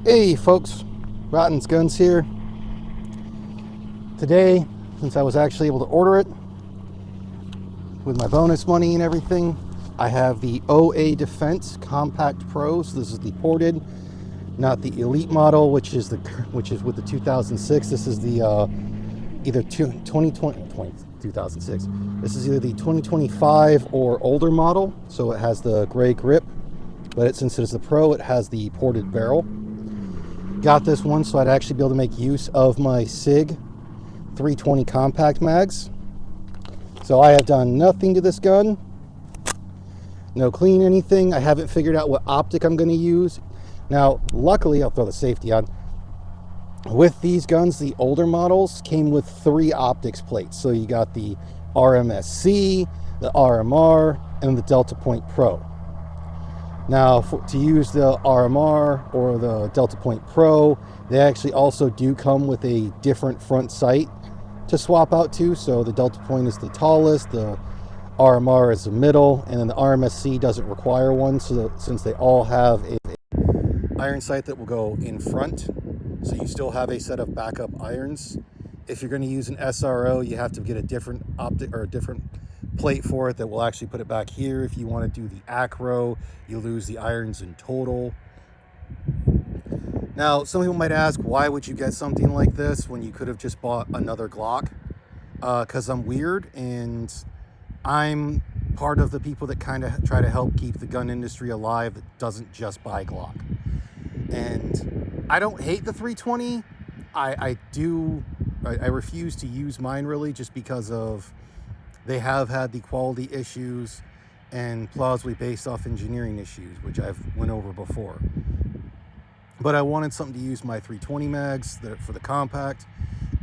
Hey folks, Rotten's Guns here. Today, since I was actually able to order it with my bonus money and everything, I have the OA Defense Compact Pro. So this is the ported, not the Elite model, which is with the 2006. This is the either 2006. This is either the 2025 or older model. So it has the gray grip, but since it is the Pro, it has the ported barrel. Got this one so I'd actually be able to make use of my SIG 320 compact mags. So I have done nothing to this gun, no clean anything. I haven't figured out what optic I'm going to use. Now, luckily, I'll throw the safety on. With these guns, the older models came with 3 optics plates. So you got the RMSC, the RMR, and the Delta Point Pro. Now, to use the RMR or the Delta Point Pro, they actually also do come with a different front sight to swap out to. So the Delta Point is the tallest, the RMR is the middle, and then the RMSC doesn't require one. So since they all have a iron sight that will go in front, so you still have a set of backup irons. If you're going to use an SRO, you have to get a different optic or a different plate for it that will actually put it back here. If you want to do the acro, you lose the irons in total. Now, some people might ask, why would you get something like this when you could have just bought another Glock? Because I'm weird, and I'm part of the people that kind of try to help keep the gun industry alive that doesn't just buy Glock. And I don't hate the 320. I refuse to use mine really just because of they have had the quality issues and plausibly based off engineering issues, which I've went over before. But I wanted something to use my 320 mags for the compact,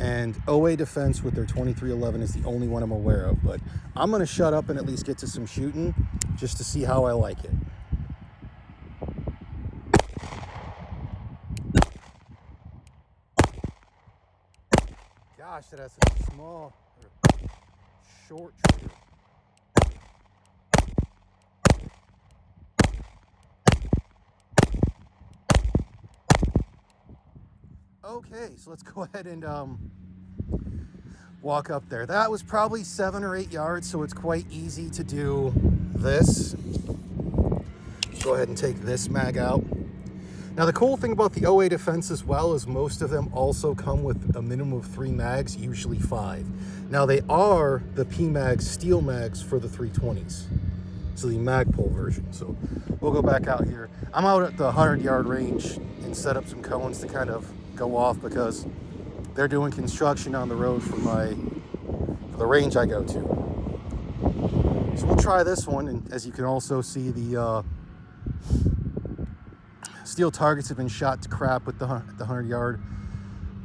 and OA Defense with their 2311 is the only one I'm aware of. But I'm going to shut up and at least get to some shooting just to see how I like it. Gosh, that has such a small, short trigger. Okay, so let's go ahead and walk up there. That was probably 7 or 8 yards, so it's quite easy to do this. Go ahead and take this mag out. Now, the cool thing about the OA Defense as well is most of them also come with a minimum of 3 mags, usually 5. Now, they are the PMag steel mags for the 320s, so the Magpul version. So we'll go back out here. I'm out at the 100-yard range and set up some cones to kind of go off because they're doing construction on the road for the range I go to. So we'll try this one, and as you can also see, the steel targets have been shot to crap with the 100-yard.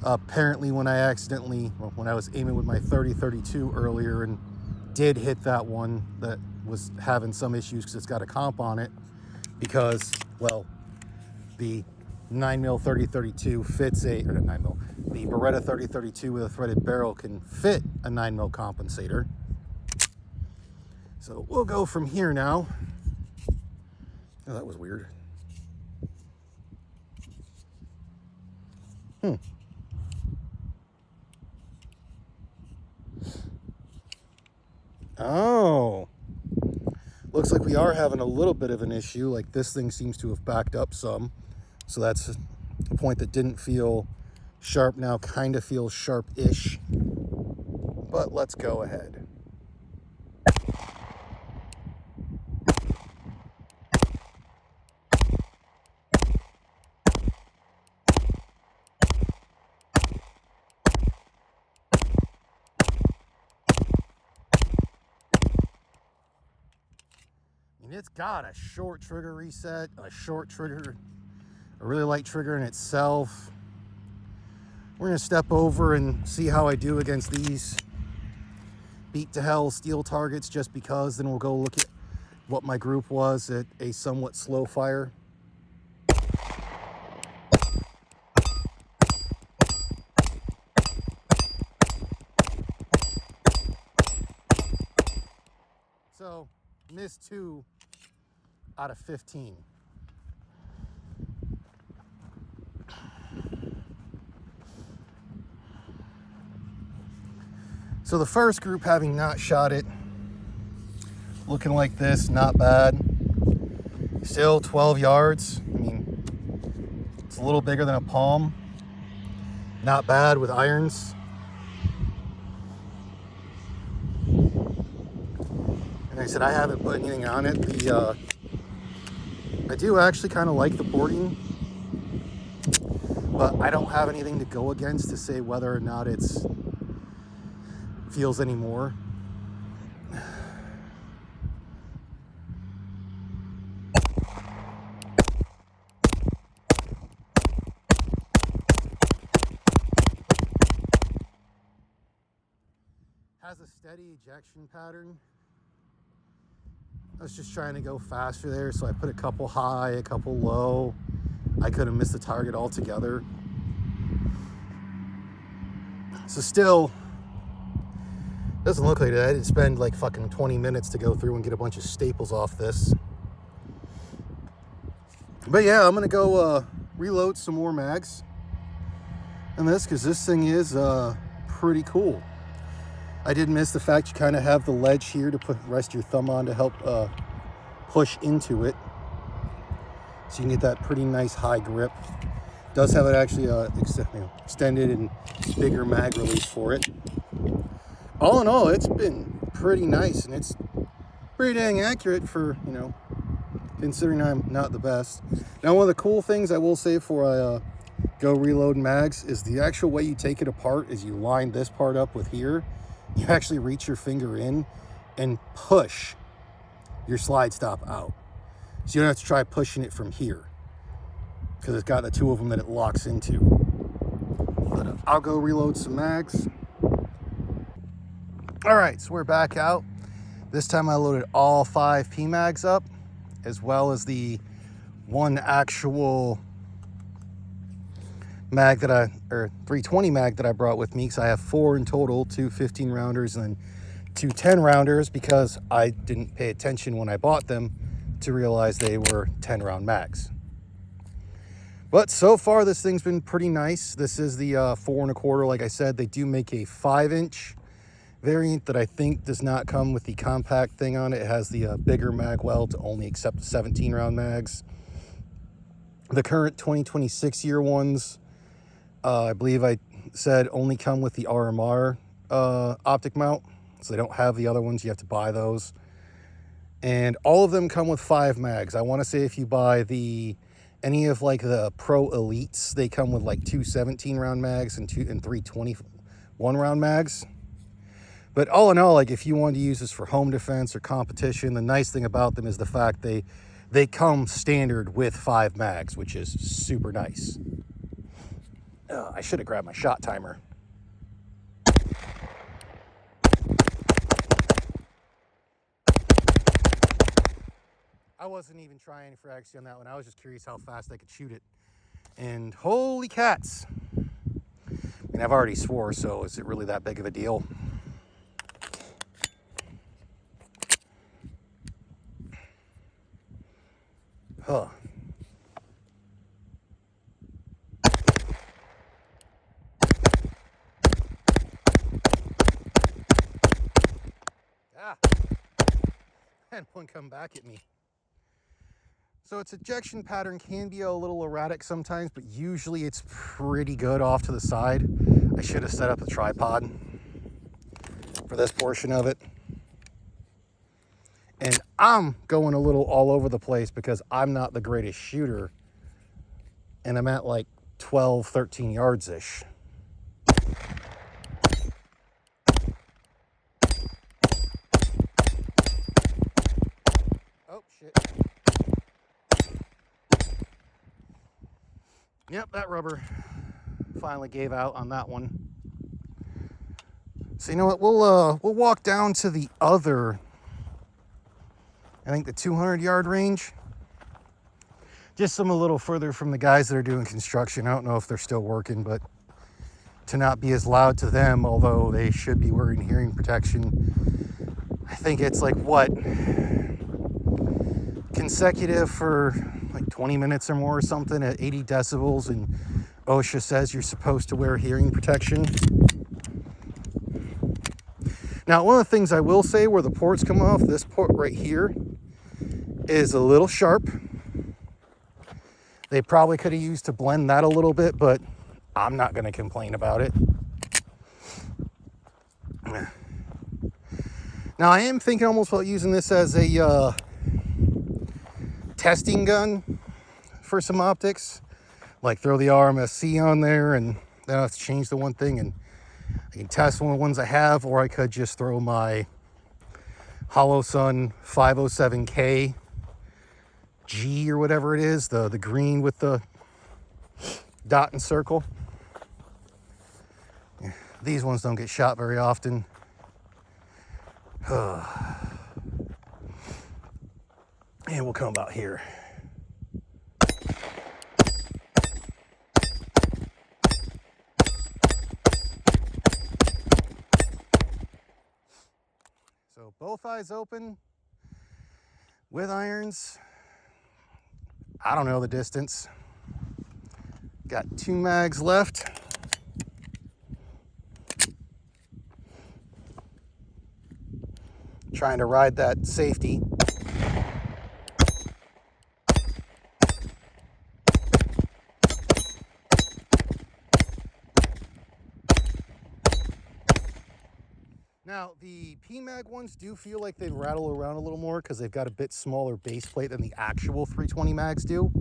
Apparently, when I was aiming with my 30-32 earlier and did hit that one that was having some issues because it's got a comp on it, because, well, the 9mm 30-32 fits the Beretta 30-32 with a threaded barrel can fit a 9mm compensator. So we'll go from here now. Oh, that was weird. Oh, looks like we are having a little bit of an issue. Like, this thing seems to have backed up some. So that's a point that didn't feel sharp, now kind of feels sharp-ish. But let's go ahead. It's got a short trigger reset, a really light trigger in itself. We're going to step over and see how I do against these beat to hell steel targets just because. Then we'll go look at what my group was at a somewhat slow fire. So, missed 2 out of 15. So the first group, having not shot it, looking like this, not bad. Still 12 yards. I mean, it's a little bigger than a palm. Not bad with irons. And like I said, I haven't put anything on it. I do actually kind of like the porting, but I don't have anything to go against to say whether or not it's feels anymore. Has a steady ejection pattern. I was just trying to go faster there, so I put a couple high, a couple low. I could have missed the target altogether. So still, doesn't look like that. I didn't spend like fucking 20 minutes to go through and get a bunch of staples off this. But yeah, I'm gonna go reload some more mags in this, because this thing is pretty cool. I did miss the fact you kind of have the ledge here to rest your thumb on to help push into it, so you can get that pretty nice high grip. Does have it actually extended and bigger mag release for it. All in all, it's been pretty nice, and it's pretty dang accurate for, you know, considering I'm not the best. Now, one of the cool things I will say before I go reload mags is the actual way you take it apart is you line this part up with here. You actually reach your finger in and push your slide stop out. So you don't have to try pushing it from here, because it's got the two of them that it locks into. But I'll go reload some mags. All right, so we're back out. This time I loaded all 5 PMags up, as well as the one actual mag that 320 mag that I brought with me, because I have 4 in total, 2 15 rounders and then 2 10 rounders, because I didn't pay attention when I bought them to realize they were 10 round mags. But so far this thing's been pretty nice. This is the 4 1/4. Like I said, they do make a 5-inch variant that I think does not come with the compact thing on it. It has the bigger mag well to only accept 17 round mags. The current 2026 year ones, I believe I said, only come with the RMR optic mount, so they don't have the other ones. You have to buy those. And all of them come with 5 mags. I want to say if you buy any of like the Pro Elites, they come with like 2 17-round mags and 3 21-round mags. But all in all, like if you wanted to use this for home defense or competition, the nice thing about them is the fact they come standard with 5 mags, which is super nice. I should have grabbed my shot timer. I wasn't even trying for accuracy on that one. I was just curious how fast I could shoot it. And holy cats. I mean, I've already swore, so is it really that big of a deal? Huh. Ah. And one come back at me. So its ejection pattern can be a little erratic sometimes, but usually it's pretty good off to the side. I should have set up a tripod for this portion of it. And I'm going a little all over the place because I'm not the greatest shooter. And I'm at like 12, 13 yards-ish. Oh, shit. Yep, that rubber finally gave out on that one. So you know what? We'll walk down to the other, I think the 200-yard range. Just some a little further from the guys that are doing construction. I don't know if they're still working, but to not be as loud to them, although they should be wearing hearing protection. I think it's like, what, consecutive for like 20 minutes or more or something at 80 decibels, and OSHA says you're supposed to wear hearing protection. Now, one of the things I will say where the ports come off, this port right here is a little sharp. They probably could have used to blend that a little bit, but I'm not going to complain about it. Now, I am thinking almost about using this as a testing gun for some optics. Like throw the RMSC on there and then I have to change the one thing and I can test one of the ones I have, or I could just throw my HoloSun 507K G or whatever it is, the green with the dot and circle. These ones don't get shot very often. And we'll come out here. So both eyes open with irons. I don't know the distance. Got 2 mags left. Trying to ride that safety. Now, the PMAG ones do feel like they rattle around a little more because they've got a bit smaller base plate than the actual 320 mags do.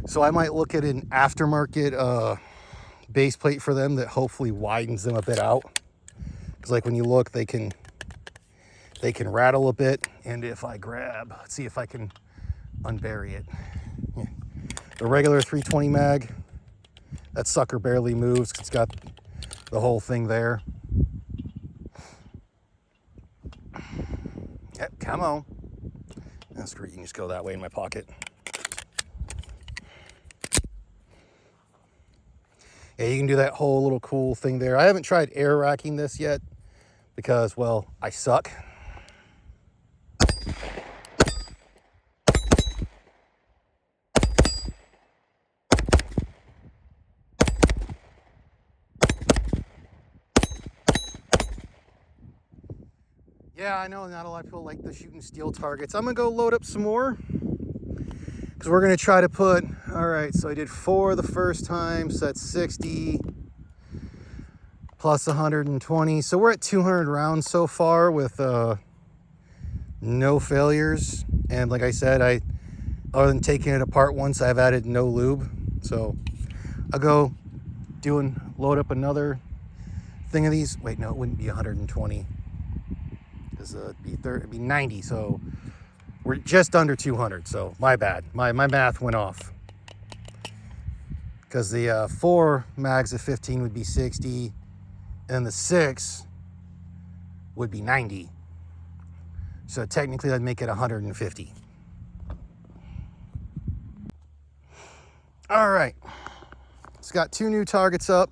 So I might look at an aftermarket base plate for them that hopefully widens them a bit out. Because like when you look, they can rattle a bit. And if I grab, let's see if I can unbury it. Yeah. The regular 320 mag, that sucker barely moves. It's got the whole thing there. Yep, come on. That's great. You can just go that way in my pocket. Yeah, you can do that whole little cool thing there. I haven't tried air racking this yet because, well, I suck. Yeah, I know not a lot of people like the shooting steel targets. I'm gonna go load up some more because we're gonna try to put, all right, so I did 4 the first time, so that's 60 plus 120. So we're at 200 rounds so far with no failures. And like I said, other than taking it apart once, I've added no lube. So I'll go load up another thing of these. Wait, no, it wouldn't be 120. It'd be 90, so we're just under 200, so my bad. My math went off. Because the 4 mags of 15 would be 60, and the 6 would be 90. So technically that'd make it 150. All right, it's got 2 new targets up.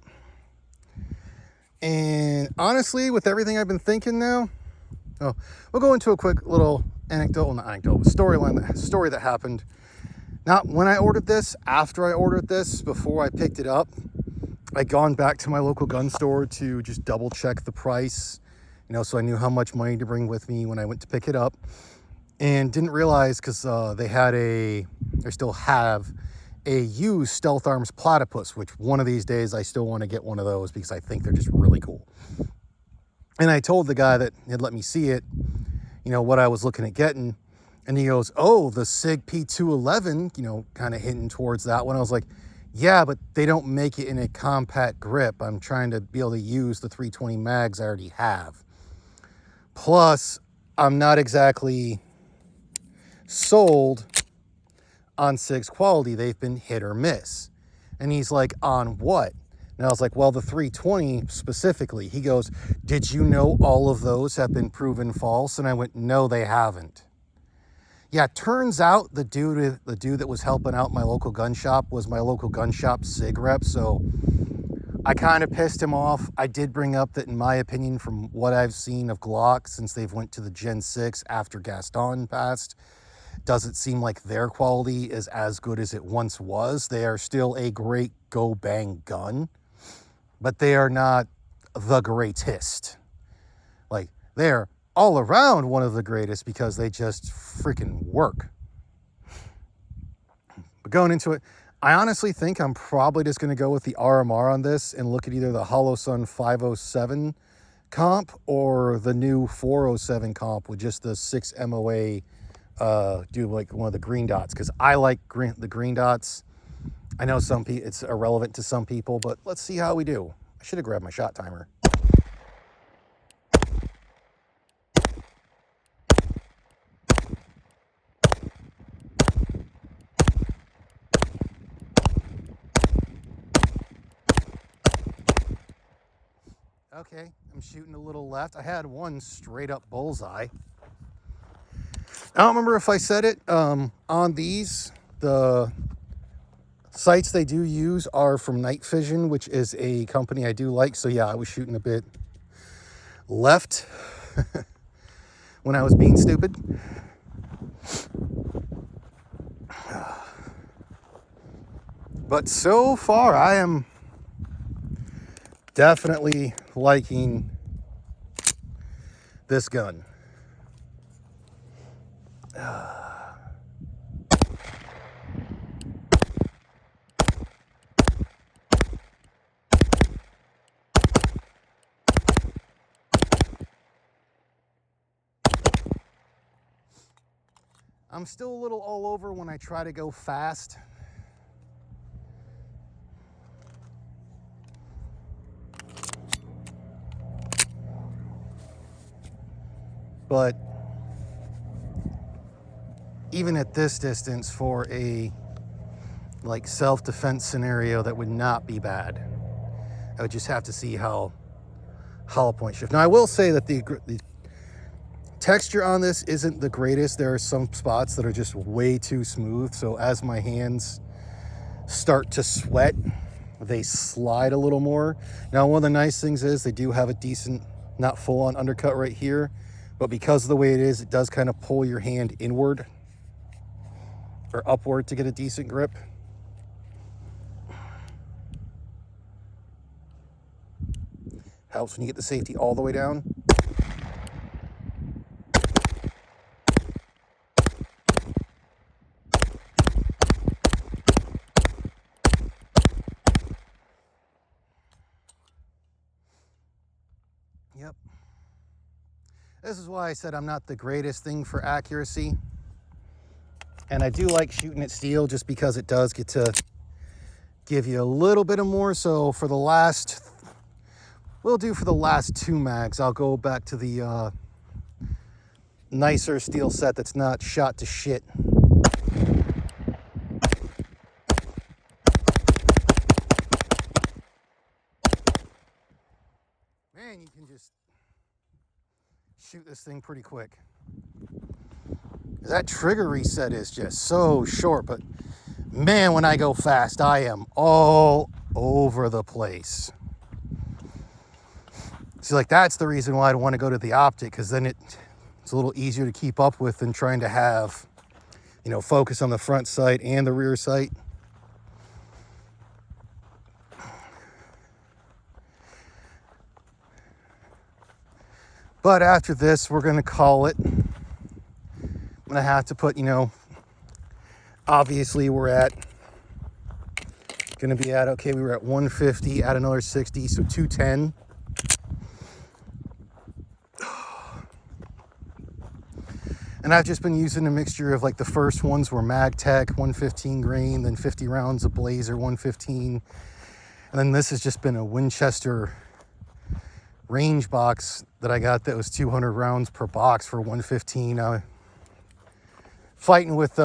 And honestly, with everything I've been thinking now, we'll go into a quick little story that happened. Not when I ordered this, after I ordered this, before I picked it up. I'd gone back to my local gun store to just double check the price, so I knew how much money to bring with me when I went to pick it up. And didn't realize, because they still have a used Stealth Arms Platypus, which one of these days I still want to get one of those because I think they're just really cool. And I told the guy that had let me see it, what I was looking at getting. And he goes, oh, the SIG P211, kind of hinting towards that one. I was like, yeah, but they don't make it in a compact grip. I'm trying to be able to use the 320 mags I already have. Plus, I'm not exactly sold on SIG's quality. They've been hit or miss. And he's like, on what? And I was like, well, the 320 specifically. He goes, did you know all of those have been proven false? And I went, no, they haven't. Yeah, turns out the dude that was helping out my local gun shop was my local gun shop SIG rep. So I kind of pissed him off. I did bring up that, in my opinion, from what I've seen of Glock since they've went to the Gen 6 after Gaston passed, doesn't seem like their quality is as good as it once was. They are still a great go-bang gun. but they are not the greatest. Like, they're all around one of the greatest because they just freaking work. But going into it, I honestly think I'm probably just going to go with the RMR on this and look at either the Holosun 507 comp or the new 407 comp with just the 6 MOA, do like one of the green dots, because I like the green dots. I know some people, it's irrelevant to some people, but let's see how we do. I should have grabbed my shot timer. Okay, I'm shooting a little left. I had one straight up bullseye. I don't remember if I said it. On these, the sights they do use are from Night Vision, which is a company I do like. So yeah, I was shooting a bit left when I was being stupid. But so far, I am definitely liking this gun. I'm still a little all over when I try to go fast. But even at this distance, for a like self-defense scenario, that would not be bad. I would just have to see how hollow point shift. Now, I will say that the texture on this isn't the greatest. There are some spots that are just way too smooth. So as my hands start to sweat, they slide a little more. Now, one of the nice things is they do have a decent, not full-on undercut right here, but because of the way it is, it does kind of pull your hand inward or upward to get a decent grip. Helps when you get the safety all the way down. Yep. This is why I said I'm not the greatest thing for accuracy. And I do like shooting at steel just because it does get to give you a little bit of more. So for the last, we'll do for the last 2 mags, I'll go back to the nicer steel set that's not shot to shit. Man, you can just shoot this thing pretty quick. That trigger reset is just so short, but man, when I go fast, I am all over the place. See, like, that's the reason why I want to go to the optic, because then it's a little easier to keep up with than trying to have, you know, focus on the front sight and the rear sight. But after this, we're going to call it. I'm going to have to put, you know, obviously we're going to be at, okay, we were at 150, add another 60, so 210. And I've just been using a mixture of, like, the first ones were MagTech 115 grain, then 50 rounds of Blazer 115. And then this has just been a Winchester range box that I got that was 200 rounds per box for 115. Fighting with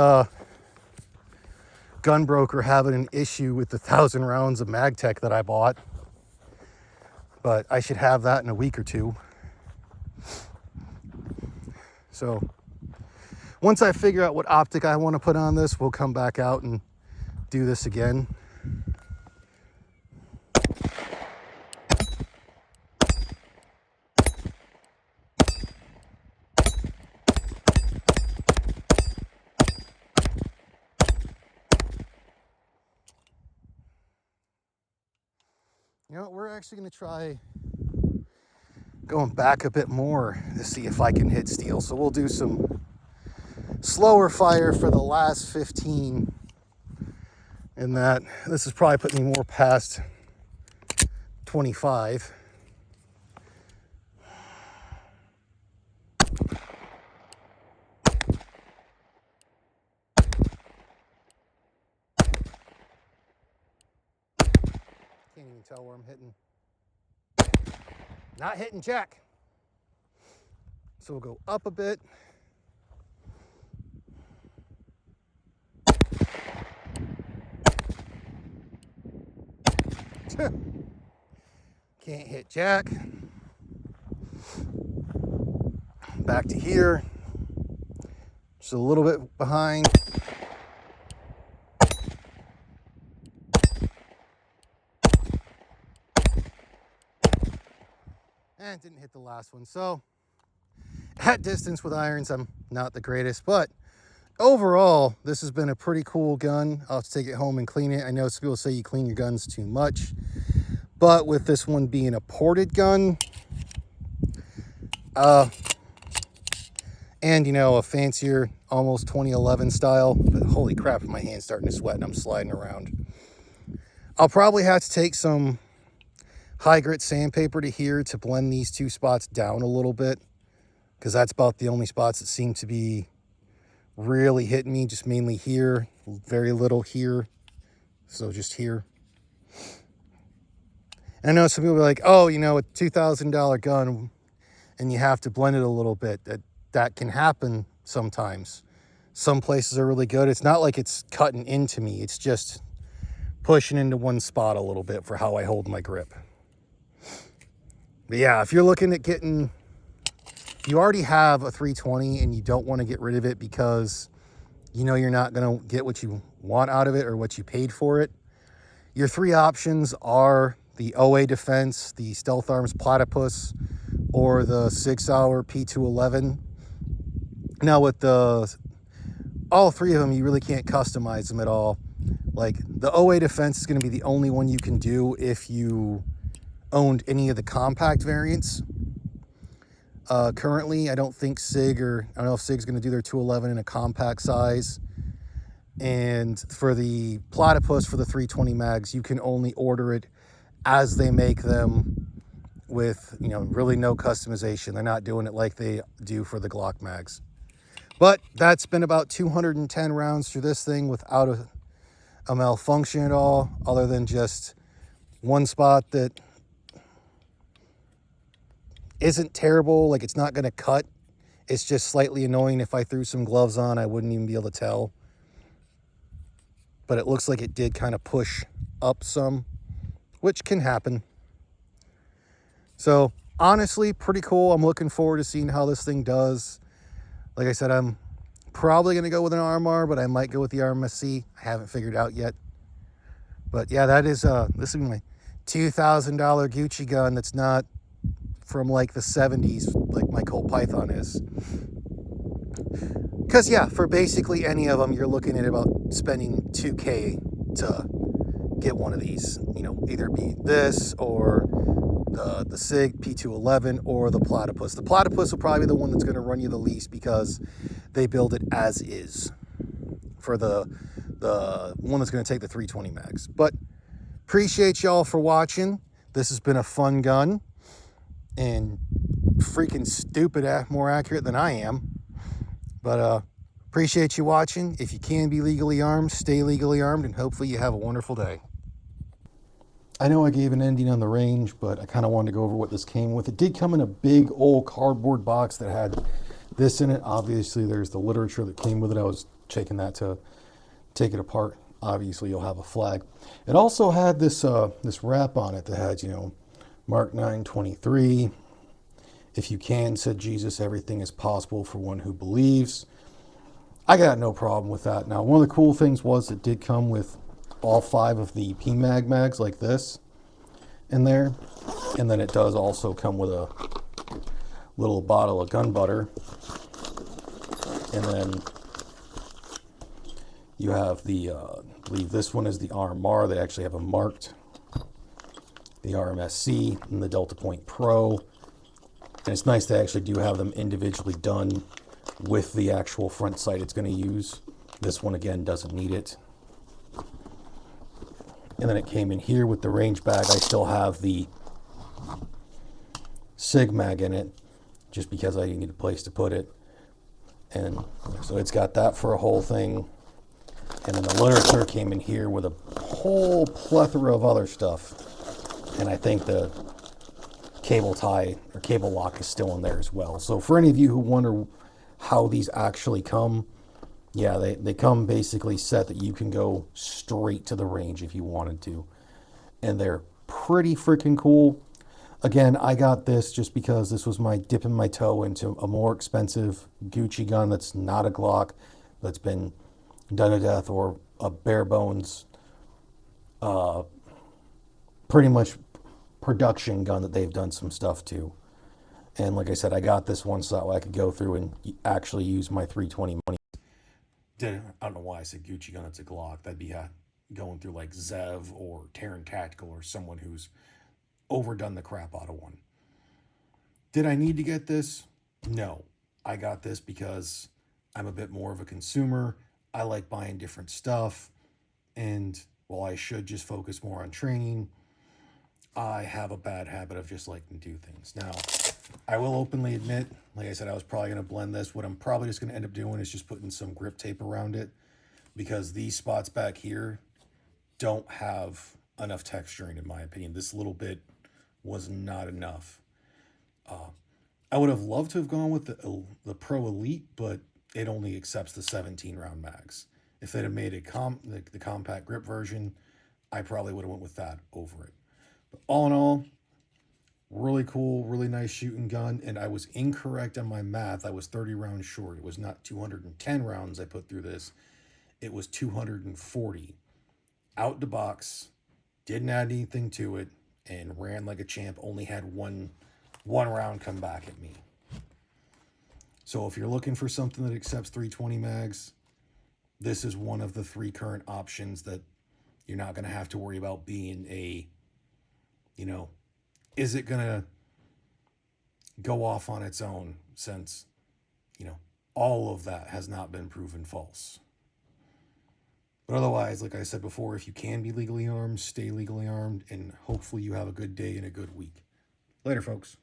gun broker having an issue with the 1,000 rounds of MagTech that I bought, but I should have that in a week or two. So once I figure out what optic I want to put on this, we'll come back out and do this again. You know what, we're actually going to try going back a bit more to see if I can hit steel. So we'll do some slower fire for the last 15. And that, this is probably putting me more past 25. Can't even tell where I'm hitting. Not hitting jack. So we'll go up a bit. Can't hit jack. Back to here. Just a little bit behind. And didn't hit the last one. So at distance with irons, I'm not the greatest, but overall, this has been a pretty cool gun. I'll have to take it home and clean it. I know some people say you clean your guns too much, but with this one being a ported gun, and you know, a fancier, almost 2011 style, but holy crap, my hand's starting to sweat and I'm sliding around. I'll probably have to take some high grit sandpaper to here to blend these two spots down a little bit, because that's about the only spots that seem to be really hitting me, just mainly here, very little here, so just here. And I know some people are like, oh, you know, a $2,000 gun and you have to blend it a little bit. That can happen sometimes. Some places are really good. It's not like it's cutting into me, it's just pushing into one spot a little bit for how I hold my grip. But yeah, if you're looking at getting, you already have a 320 and you don't want to get rid of it because you know you're not going to get what you want out of it or what you paid for it, your three options are the OA Defense, the Stealth Arms Platypus, or the 6 Hour P211. Now with all three of them, you really can't customize them at all. Like the OA Defense is going to be the only one you can do if you owned any of the compact variants. Currently, I don't think SIG, or I don't know if SIG's going to do their 211 in a compact size. And for the Platypus, for the 320 mags, you can only order it as they make them with, you know, really no customization. They're not doing it like they do for the Glock mags. But that's been about 210 rounds through this thing without a malfunction at all, other than just one spot that isn't terrible, like it's not going to cut. It's just slightly annoying. If I threw some gloves on, I wouldn't even be able to tell. But it looks like it did kind of push up some, which can happen. So honestly, pretty cool. I'm looking forward to seeing how this thing does. Like I said, I'm probably going to go with an RMR, but I might go with the RMSC. I haven't figured out yet. But yeah, that is this is my $2,000 Gucci gun that's not from like the 70s, like my Colt Python is. Because yeah, for basically any of them, you're looking at about spending $2K to get one of these. You know, either be this or the SIG P211 or the Platypus. The Platypus will probably be the one that's going to run you the least because they build it as is for the one that's going to take the 320 mags. But appreciate y'all for watching. This has been a fun gun and freaking stupid, more accurate than I am. But appreciate you watching. If you can be legally armed, stay legally armed, and hopefully you have a wonderful day. I know I gave an ending on the range, but I kind of wanted to go over what this came with. It did come in a big old cardboard box that had this in it. Obviously, there's the literature that came with it. I was checking that to take it apart. Obviously, you'll have a flag. It also had this this wrap on it that had, you know, Mark 9:23. If you can, said Jesus, everything is possible for one who believes. I got no problem with that. Now, one of the cool things was it did come with all 5 of the PMAG mags like this in there. And then it does also come with a little bottle of gun butter. And then you have the, I believe this one is the RMR. They actually have a marked the RMSC and the Delta Point Pro. And it's nice to actually do have them individually done with the actual front sight it's going to use. This one, again, doesn't need it. And then it came in here with the range bag. I still have the Sig mag in it, just because I need a place to put it. And so it's got that for a whole thing. And then the literature came in here with a whole plethora of other stuff. And I think the cable tie or cable lock is still in there as well. So for any of you who wonder how these actually come, yeah, they come basically set that you can go straight to the range if you wanted to. And they're pretty freaking cool. Again, I got this just because this was my dipping my toe into a more expensive Gucci gun that's not a Glock, that's been done to death, or a bare bones, pretty much production gun that they've done some stuff to. And like I said, I got this one so that I could go through and actually use my 320 money. I don't know why I said Gucci gun, it's a Glock. That'd be going through like Zev or Terran Tactical or someone who's overdone the crap out of one. Did I need to get this? No. I got this because I'm a bit more of a consumer. I like buying different stuff. And while I should just focus more on training, I have a bad habit of just liking to do things. Now, I will openly admit, like I said, I was probably going to blend this. What I'm probably just going to end up doing is just putting some grip tape around it, because these spots back here don't have enough texturing, in my opinion. This little bit was not enough. I would have loved to have gone with the Pro Elite, but it only accepts the 17 round mags. If they'd have made the compact grip version, I probably would have went with that over it. But all in all, really cool, really nice shooting gun. And I was incorrect on my math. I was 30 rounds short. It was not 210 rounds I put through this. It was 240. Out the box, didn't add anything to it, and ran like a champ. Only had one round come back at me. So if you're looking for something that accepts 320 mags, this is one of the 3 current options that you're not going to have to worry about being a, is it going to go off on its own, since, all of that has not been proven false. But otherwise, like I said before, if you can be legally armed, stay legally armed, and hopefully you have a good day and a good week. Later, folks.